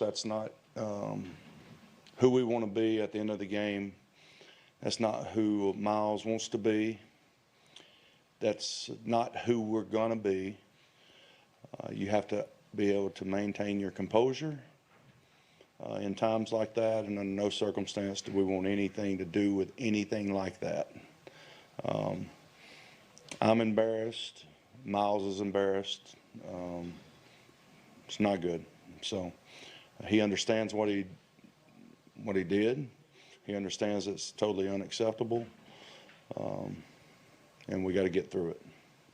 That's not who we want to be at the end of the game. That's not who Myles wants to be. That's not who we're going to be. You have to be able to maintain your composure in times like that, and in no circumstance do we want anything to do with anything like that. I'm embarrassed. Myles is embarrassed. It's not good. So he understands what he did. He understands it's totally unacceptable, and we got to get through it.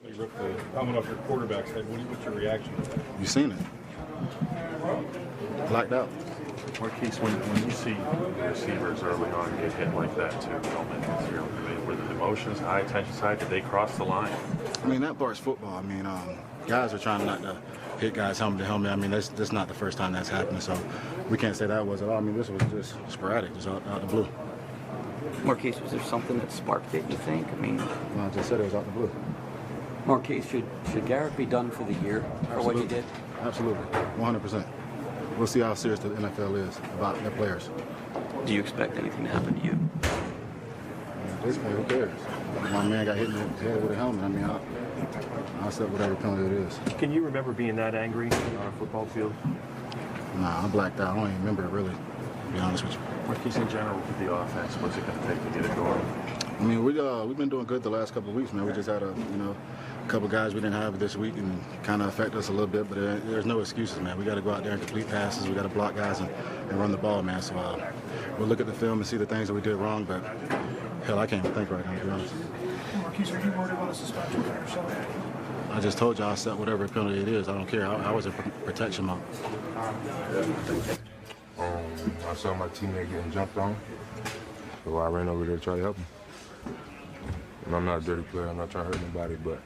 You ripped the helmet off your quarterback's head. What's your reaction to that? You seen it? Blacked out. Marquise, when you see receivers early on get hit like that too, were the emotions, high tension side, did they cross the line? I mean, that part's football. I mean, guys are trying not to hit guys helmet to helmet. I mean, that's not the first time that's happened, so we can't say that was at all. I mean, this was just sporadic, just out the blue. Marquise, was there something that sparked it, you think? I mean, I just said it was out the blue. Marquise, should Garrett be done for the year for what he did? Absolutely, 100%. We'll see how serious the NFL is about their players. Do you expect anything to happen to you? At this point, who cares? My man got hit in the head with a helmet. I mean, I'll accept whatever penalty it is. Can you remember being that angry on a football field? Nah, I'm blacked out. I don't even remember it really, to be honest with you. Marquise, in general, with the offense, what's it going to take to get it going? I mean, we've been doing good the last couple of weeks, man. We just had a couple guys we didn't have this week and kind of affect us a little bit, but there's no excuses, man. We got to go out there and complete passes. We got to block guys and run the ball, man. So we'll look at the film and see the things that we did wrong, but hell, I can't even think right now, to be honest. Marquise, are you worried about a suspension for yourself? I just told you I'll set whatever penalty it is. I don't care. I was a protection mount. I saw my teammate getting jumped on, so I ran over there to try to help him. And I'm not a dirty player. I'm not trying to hurt nobody, but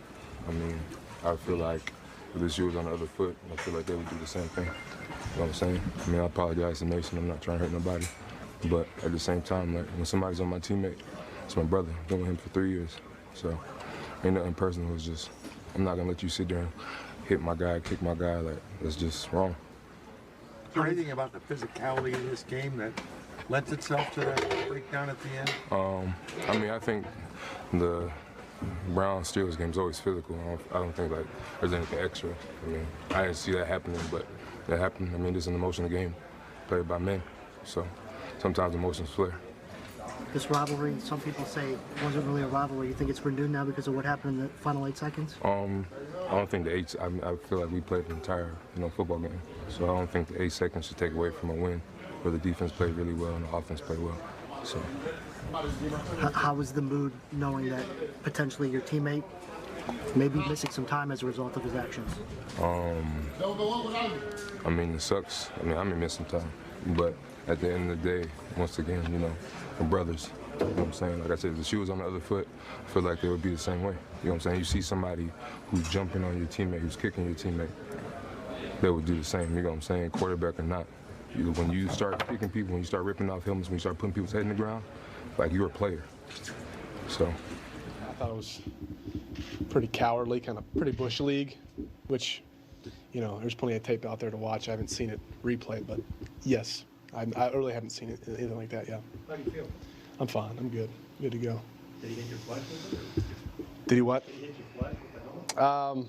I mean, I feel like if this shoe was on the other foot, I feel like they would do the same thing. You know what I'm saying? I mean, I apologize to Mason. I'm not trying to hurt nobody, but at the same time, like when somebody's on my teammate, it's my brother. I've been with him for 3 years, so ain't nothing personal. It's just I'm not gonna let you sit there and hit my guy, kick my guy. Like that's just wrong. Is there anything about the physicality of this game that lends itself to that breakdown at the end? I mean, I think the Browns-Steelers game is always physical. I don't think like there's anything extra. I mean, I didn't see that happening, but that happened. I mean, this is an emotional game played by men, so sometimes emotions flare. This rivalry, some people say, wasn't really a rivalry. You think it's renewed now because of what happened in the final 8 seconds? I don't think the 8. I feel like we played the entire football game, so I don't think the 8 seconds should take away from a win where the defense played really well and the offense played well. So. How was the mood knowing that potentially your teammate may be missing some time as a result of his actions? I mean, it sucks. I mean, I may miss some time, but at the end of the day, once again, we're brothers. You know what I'm saying? Like I said, if the shoe was on the other foot, I feel like they would be the same way. You know what I'm saying? You see somebody who's jumping on your teammate, who's kicking your teammate, they would do the same. You know what I'm saying? Quarterback or not. When you start kicking people, when you start ripping off helmets, when you start putting people's head in the ground, like you're a player. So. I thought it was pretty cowardly, kind of pretty bush league, which, there's plenty of tape out there to watch. I haven't seen it replayed, but yes, I really haven't seen it, anything like that, yeah. How do you feel? I'm fine. I'm good. Good to go. Did he hit your flesh with it? Did he what? Did he hit your flesh with the helmet?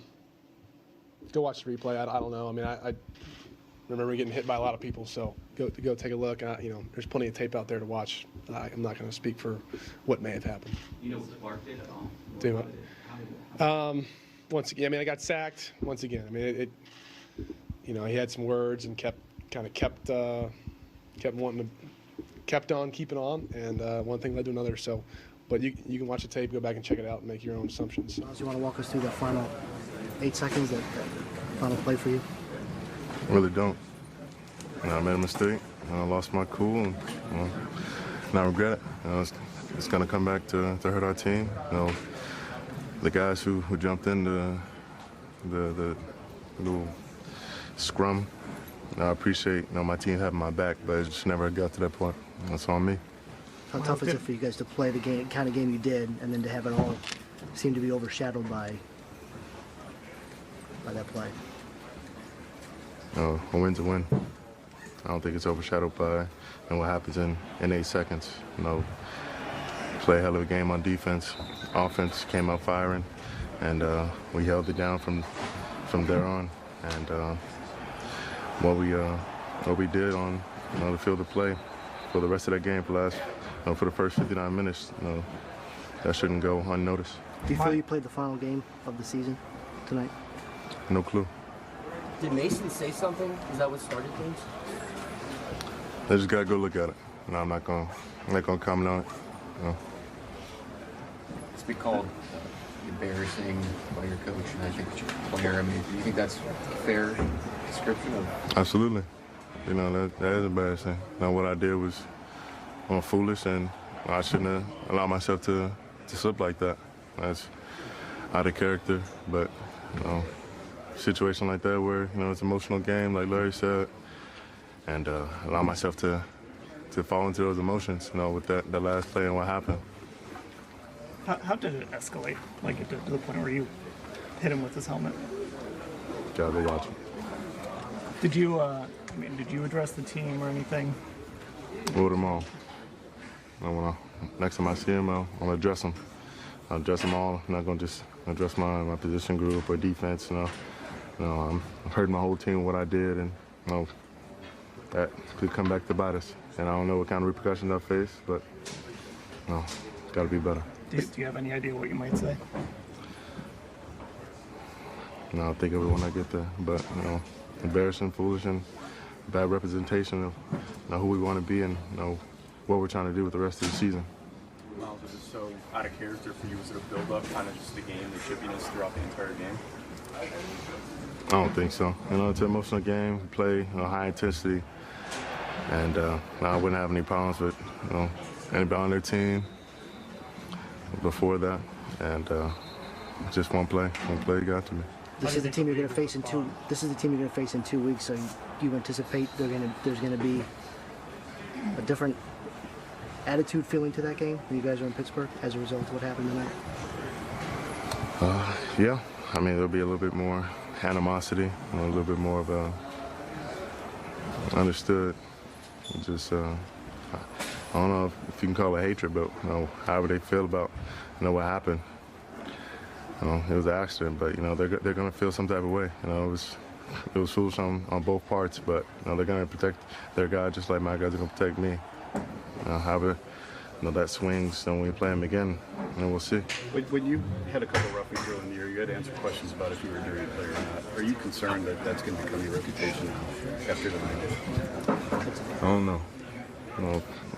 Go watch the replay. I don't know. I mean, I remember getting hit by a lot of people, so go take a look. There's plenty of tape out there to watch. I'm not going to speak for what may have happened. You know what sparked it at all? Do what? Once again, I mean, I got sacked once again. I mean, he had some words and kept on keeping on, and one thing led to another. So, but you can watch the tape, go back and check it out, and make your own assumptions. Do you want to walk us through that final 8 seconds, that final play for you? I really don't. I made a mistake. I lost my cool, and I regret it. It's going to come back to hurt our team. The guys who jumped in the little scrum, I appreciate my team having my back, but it just never got to that point. That's on me. How tough is it for you guys to play the kind of game you did, and then to have it all seem to be overshadowed by that play? A win's a win. I don't think it's overshadowed by what happens in 8 seconds. Play a hell of a game on defense. Offense came out firing, and we held it down from there on. And what we did on the field of play for the rest of that game, for the first 59 minutes, that shouldn't go unnoticed. Do you feel you played the final game of the season tonight? No clue. Did Mason say something? Is that what started things? I just gotta go look at it. I'm not gonna comment on it. It's been called embarrassing by your coach, and I think that you're a player. I mean, do you think that's a fair description of? Absolutely. That is embarrassing. What I did was foolish, and I shouldn't have allowed myself to slip like that. That's out of character, but situation like that where it's an emotional game, like Larry said, and allow myself to fall into those emotions, with that last play and what happened. How did it escalate? Like it did to the point where you hit him with his helmet? Gotta go watch it. Did you address the team or anything? With them all. Next time I see him, I'm gonna address them. I'll address them all. I'm not gonna just address my position group or defense. I'm hurting my whole team with what I did, and that could come back to bite us. And I don't know what kind of repercussions I face, but gotta be better. Do you have any idea what you might say? I'll think of it when I get there. But embarrassing, foolish, and bad representation of who we want to be and what we're trying to do with the rest of the season. Myles, is it so out of character for you? Was it a build-up, kind of just the game, the chippiness throughout the entire game? I don't think so. It's an emotional game. We play high intensity, and I wouldn't have any problems with anybody on their team before that, and just one play got to me. This is the team you're going to face in 2. This is the team you're going to face in 2 weeks. So you anticipate there's going to be a different attitude feeling to that game when you guys are in Pittsburgh as a result of what happened tonight? Yeah. There'll be a little bit more animosity, a little bit more of a understood. Just I don't know if you can call it hatred, but however they feel about what happened. It was an accident, but they're gonna feel some type of way. It was foolish on both parts, but they're gonna protect their guy just like my guys are gonna protect me. However, that swings, then we play them again, and we'll see. When you had a couple of roughing early in the year, you had to answer questions about if you were a dirty player or not. Are you concerned that that's going to become your reputation now after tonight? I don't know.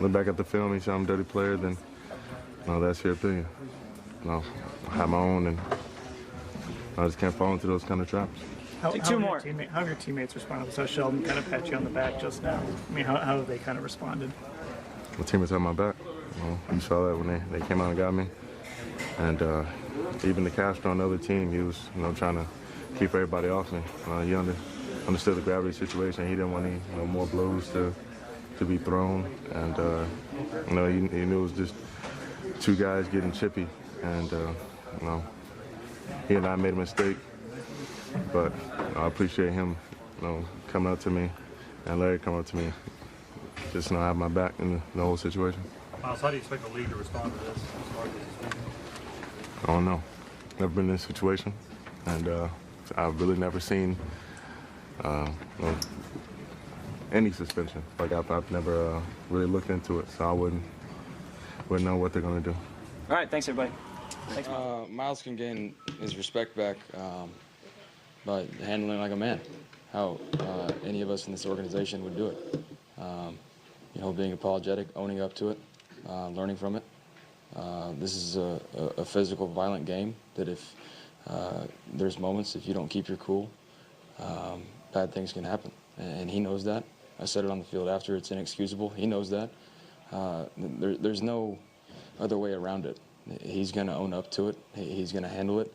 Look back at the film, and say I'm a dirty player, then that's your opinion. I have my own, and I just can't fall into those kind of traps. How have your teammates responded? So Sheldon kind of pat you on the back just now. How have they kind of responded? My teammates had my back. You saw that when they came out and got me. And even the Castro on the other team, he was trying to keep everybody off me. He understood the gravity of the situation. He didn't want any more blows to be thrown. And he knew it was just 2 guys getting chippy. And he and I made a mistake. But I appreciate him coming up to me and Larry coming up to me. Just have my back in the whole situation. Myles, how do you expect the league to respond to this? I don't know. Never been in this situation, and I've really never seen any suspension. Like I've never really looked into it, so I wouldn't know what they're gonna do. All right, thanks everybody. Thanks, Myles can gain his respect back by handling like a man. How any of us in this organization would do it. Being apologetic, owning up to it, learning from it. This is a physical, violent game that if there's moments, if you don't keep your cool, bad things can happen. And he knows that. I said it on the field after, it's inexcusable. He knows that. There's no other way around it. He's going to own up to it. He's going to handle it.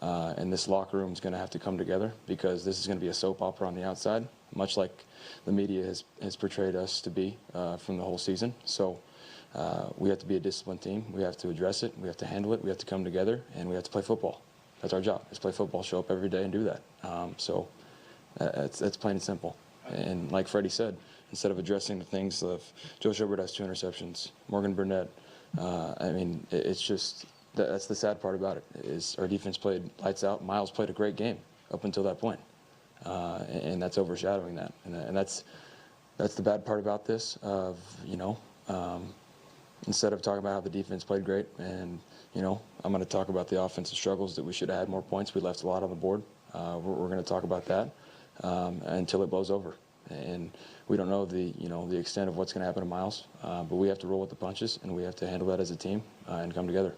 And this locker room is going to have to come together because this is going to be a soap opera on the outside, much like the media has portrayed us to be from the whole season. So we have to be a disciplined team. We have to address it. We have to handle it. We have to come together, and we have to play football. That's our job. Let's play football, show up every day and do that. So that's plain and simple. And like Freddie said, instead of addressing the things of Joe Schobert has 2 interceptions, Morgan Burnett. I mean, it's just that's the sad part about it is our defense played lights out. Myles played a great game up until that point, and that's overshadowing that, and that's the bad part about this. Of instead of talking about how the defense played great, and I'm going to talk about the offensive struggles that we should have had more points. We left a lot on the board. We're going to talk about that until it blows over, and we don't know the extent of what's going to happen to Myles, but we have to roll with the punches, and we have to handle that as a team and come together.